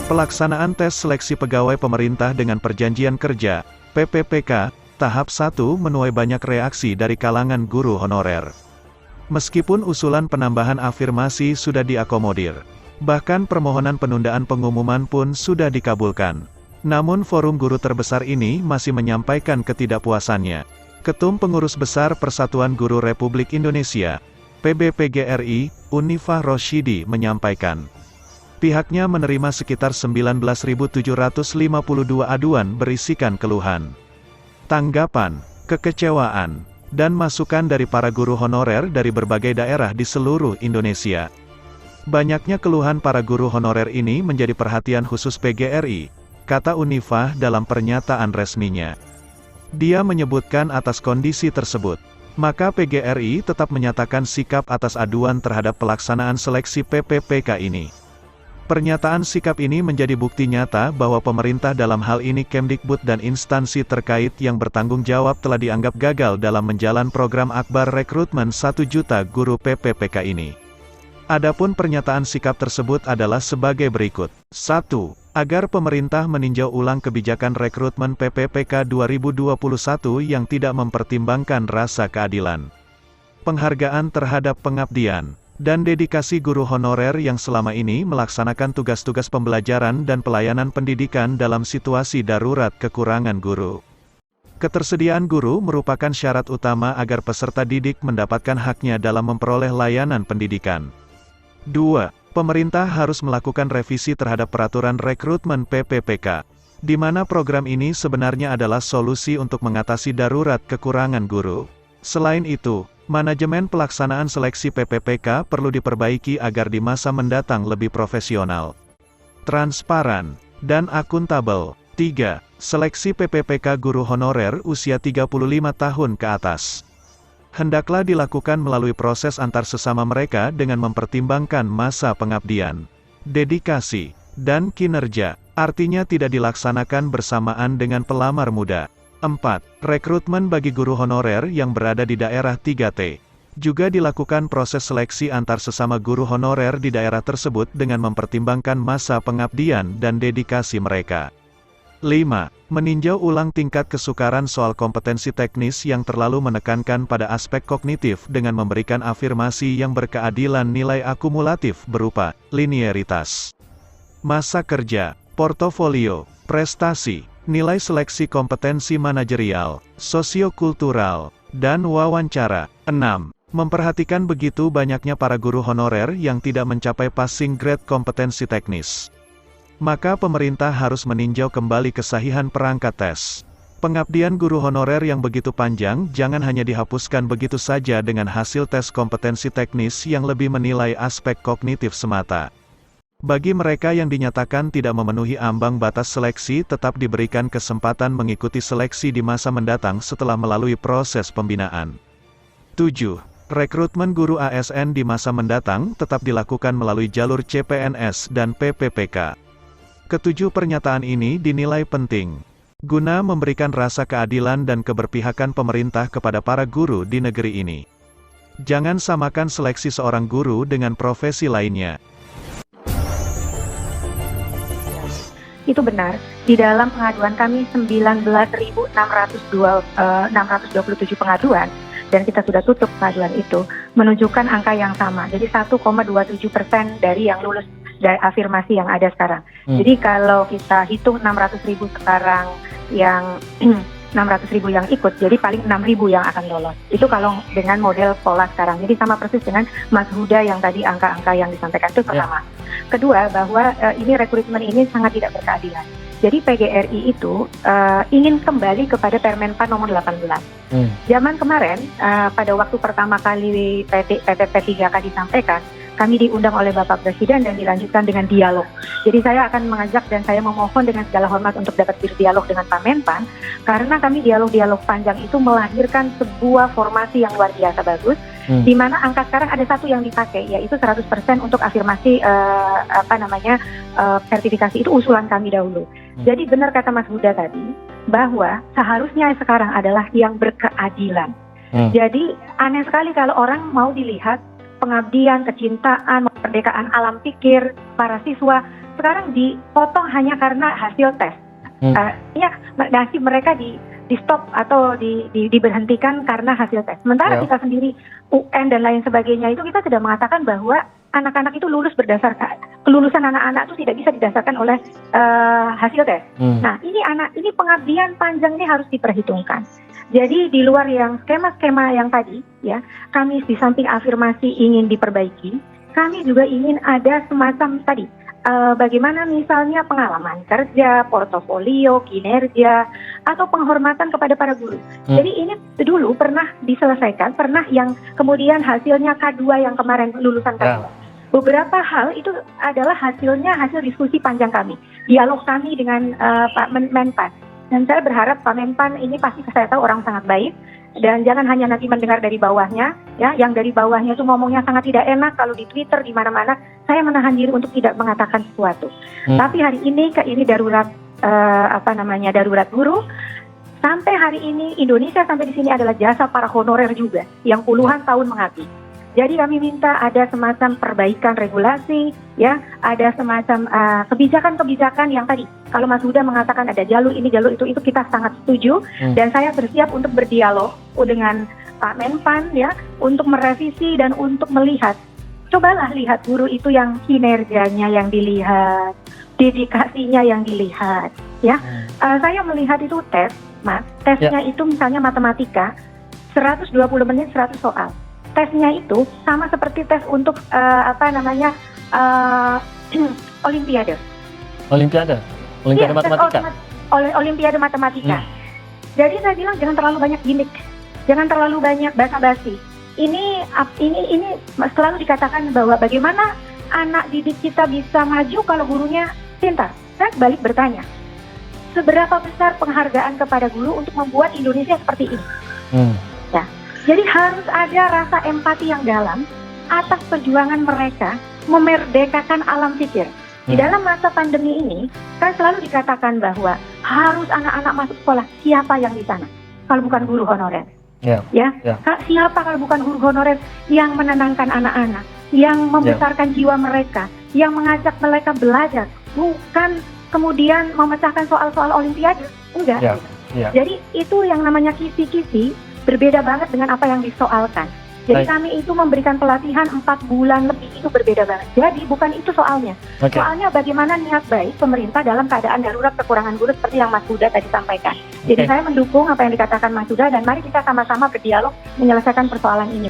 Pelaksanaan tes seleksi pegawai pemerintah dengan perjanjian kerja, PPPK, tahap 1 menuai banyak reaksi dari kalangan guru honorer. Meskipun usulan penambahan afirmasi sudah diakomodir, bahkan permohonan penundaan pengumuman pun sudah dikabulkan. Namun forum guru terbesar ini masih menyampaikan ketidakpuasannya. Ketum Pengurus Besar Persatuan Guru Republik Indonesia, PBPGRI, Unifah Rosyidi menyampaikan, pihaknya menerima sekitar 19.752 aduan berisikan keluhan, tanggapan, kekecewaan, dan masukan dari para guru honorer dari berbagai daerah di seluruh Indonesia. Banyaknya keluhan para guru honorer ini menjadi perhatian khusus PGRI, kata Unifah dalam pernyataan resminya. Dia menyebutkan atas kondisi tersebut, maka PGRI tetap menyatakan sikap atas aduan terhadap pelaksanaan seleksi PPPK ini. Pernyataan sikap ini menjadi bukti nyata bahwa pemerintah dalam hal ini Kemdikbud dan instansi terkait yang bertanggung jawab telah dianggap gagal dalam menjalan program akbar rekrutmen 1 juta guru PPPK ini. Adapun pernyataan sikap tersebut adalah sebagai berikut. 1. Agar pemerintah meninjau ulang kebijakan rekrutmen PPPK 2021 yang tidak mempertimbangkan rasa keadilan, penghargaan terhadap pengabdian, dan dedikasi guru honorer yang selama ini melaksanakan tugas-tugas pembelajaran dan pelayanan pendidikan dalam situasi darurat kekurangan guru. Ketersediaan guru merupakan syarat utama agar peserta didik mendapatkan haknya dalam memperoleh layanan pendidikan. 2. Pemerintah harus melakukan revisi terhadap peraturan rekrutmen PPPK, di mana program ini sebenarnya adalah solusi untuk mengatasi darurat kekurangan guru. Selain itu, manajemen pelaksanaan seleksi PPPK perlu diperbaiki agar di masa mendatang lebih profesional, transparan, dan akuntabel. 3. Seleksi PPPK guru honorer usia 35 tahun ke atas hendaklah dilakukan melalui proses antar sesama mereka dengan mempertimbangkan masa pengabdian, dedikasi, dan kinerja, artinya tidak dilaksanakan bersamaan dengan pelamar muda. 4. Rekrutmen bagi guru honorer yang berada di daerah 3T. Juga dilakukan proses seleksi antar sesama guru honorer di daerah tersebut dengan mempertimbangkan masa pengabdian dan dedikasi mereka. 5. Meninjau ulang tingkat kesukaran soal kompetensi teknis yang terlalu menekankan pada aspek kognitif dengan memberikan afirmasi yang berkeadilan nilai akumulatif berupa linearitas, masa kerja, portofolio, prestasi, nilai seleksi kompetensi manajerial, sosiokultural, dan wawancara. 6. Memperhatikan begitu banyaknya para guru honorer yang tidak mencapai passing grade kompetensi teknis, maka pemerintah harus meninjau kembali kesahihan perangkat tes. Pengabdian guru honorer yang begitu panjang jangan hanya dihapuskan begitu saja dengan hasil tes kompetensi teknis yang lebih menilai aspek kognitif semata. Bagi mereka yang dinyatakan tidak memenuhi ambang batas seleksi tetap diberikan kesempatan mengikuti seleksi di masa mendatang setelah melalui proses pembinaan. 7. Rekrutmen guru ASN di masa mendatang tetap dilakukan melalui jalur CPNS dan PPPK. Ketujuh pernyataan ini dinilai penting, guna memberikan rasa keadilan dan keberpihakan pemerintah kepada para guru di negeri ini. Jangan samakan seleksi seorang guru dengan profesi lainnya. Itu benar, di dalam pengaduan kami 19.627 pengaduan, dan kita sudah tutup pengaduan itu, menunjukkan angka yang sama, jadi 1,27% dari yang lulus dari afirmasi yang ada sekarang. Jadi kalau kita hitung 600.000 sekarang yang 600.000 yang ikut, jadi paling 6.000 yang akan lolos. Itu kalau dengan model pola sekarang. Jadi sama persis dengan Mas Huda yang tadi angka-angka yang disampaikan itu pertama. Kedua, bahwa ini rekrutmen ini sangat tidak berkeadilan. Jadi PGRI itu ingin kembali kepada Permenpan nomor 18. Zaman kemarin, pada waktu pertama kali PPP3K disampaikan, kami diundang oleh Bapak Presiden dan dilanjutkan dengan dialog. Jadi saya akan mengajak dan saya memohon dengan segala hormat untuk dapat berdialog dengan Pak Menpan, karena kami dialog-dialog panjang itu melahirkan sebuah formasi yang luar biasa bagus, di mana angka sekarang ada satu yang dipakai, yaitu 100% untuk afirmasi sertifikasi. Itu usulan kami dahulu. Jadi benar kata Mas Huda tadi, bahwa seharusnya sekarang adalah yang berkeadilan. Jadi aneh sekali kalau orang mau dilihat pengabdian, kecintaan, kemerdekaan alam pikir para siswa sekarang dipotong hanya karena hasil tes. Nasib mereka di stop atau diberhentikan karena hasil tes. Sementara kita sendiri UN dan lain sebagainya itu kita sudah mengatakan bahwa anak-anak itu lulus berdasarkan kelulusan anak-anak itu tidak bisa didasarkan oleh hasil tes. Nah, ini pengabdian panjang ini harus diperhitungkan. Jadi di luar yang skema-skema yang tadi ya, kami di samping afirmasi ingin diperbaiki, kami juga ingin ada semacam tadi bagaimana misalnya pengalaman kerja, portofolio, kinerja, atau penghormatan kepada para guru. Jadi ini dulu pernah diselesaikan, pernah yang kemudian hasilnya K2 yang kemarin lulusan K2. Beberapa hal itu adalah hasil diskusi panjang kami, dialog kami dengan Pak Menpan. Dan saya berharap Pak Menpan ini pasti saya tahu orang sangat baik. Dan jangan hanya nanti mendengar dari bawahnya, ya, yang dari bawahnya itu ngomongnya sangat tidak enak kalau di Twitter di mana-mana. Saya menahan diri untuk tidak mengatakan sesuatu. Tapi hari ini darurat darurat guru. Sampai hari ini Indonesia sampai di sini adalah jasa para honorer juga yang puluhan tahun mengabdi. Jadi kami minta ada semacam perbaikan regulasi, ya, ada semacam kebijakan-kebijakan yang tadi. Kalau Mas Huda mengatakan ada jalur ini, jalur itu kita sangat setuju. Dan saya bersiap untuk berdialog dengan Pak Menpan, ya, untuk merevisi dan untuk melihat. Cobalah lihat guru itu yang kinerjanya yang dilihat, dedikasinya yang dilihat, ya. Saya melihat itu tes, Mas. Tesnya itu misalnya matematika, 120 menit 100 soal. Tesnya itu sama seperti tes untuk Olimpiade. Olimpiade matematika. Olimpiade matematika. Jadi saya bilang jangan terlalu banyak gimmick, jangan terlalu banyak basa-basi. Ini selalu dikatakan bahwa bagaimana anak didik kita bisa maju kalau gurunya pintar. Saya balik bertanya, seberapa besar penghargaan kepada guru untuk membuat Indonesia seperti ini? Ya. Jadi harus ada rasa empati yang dalam atas perjuangan mereka memerdekakan alam pikir. Di dalam masa pandemi ini, kan selalu dikatakan bahwa harus anak-anak masuk sekolah. Siapa yang di sana? Kalau bukan guru honorer. Siapa kalau bukan guru honorer yang menenangkan anak-anak, yang membesarkan jiwa mereka, yang mengajak mereka belajar, bukan kemudian memecahkan soal-soal Olimpiade. Enggak. Jadi itu yang namanya kisi-kisi. Berbeda banget dengan apa yang disoalkan. Jadi kami itu memberikan pelatihan 4 bulan lebih, itu berbeda banget. Jadi bukan itu soalnya. Soalnya bagaimana niat baik pemerintah dalam keadaan darurat kekurangan guru seperti yang Mas Huda tadi sampaikan. Jadi saya mendukung apa yang dikatakan Mas Huda dan mari kita sama-sama berdialog menyelesaikan persoalan ini.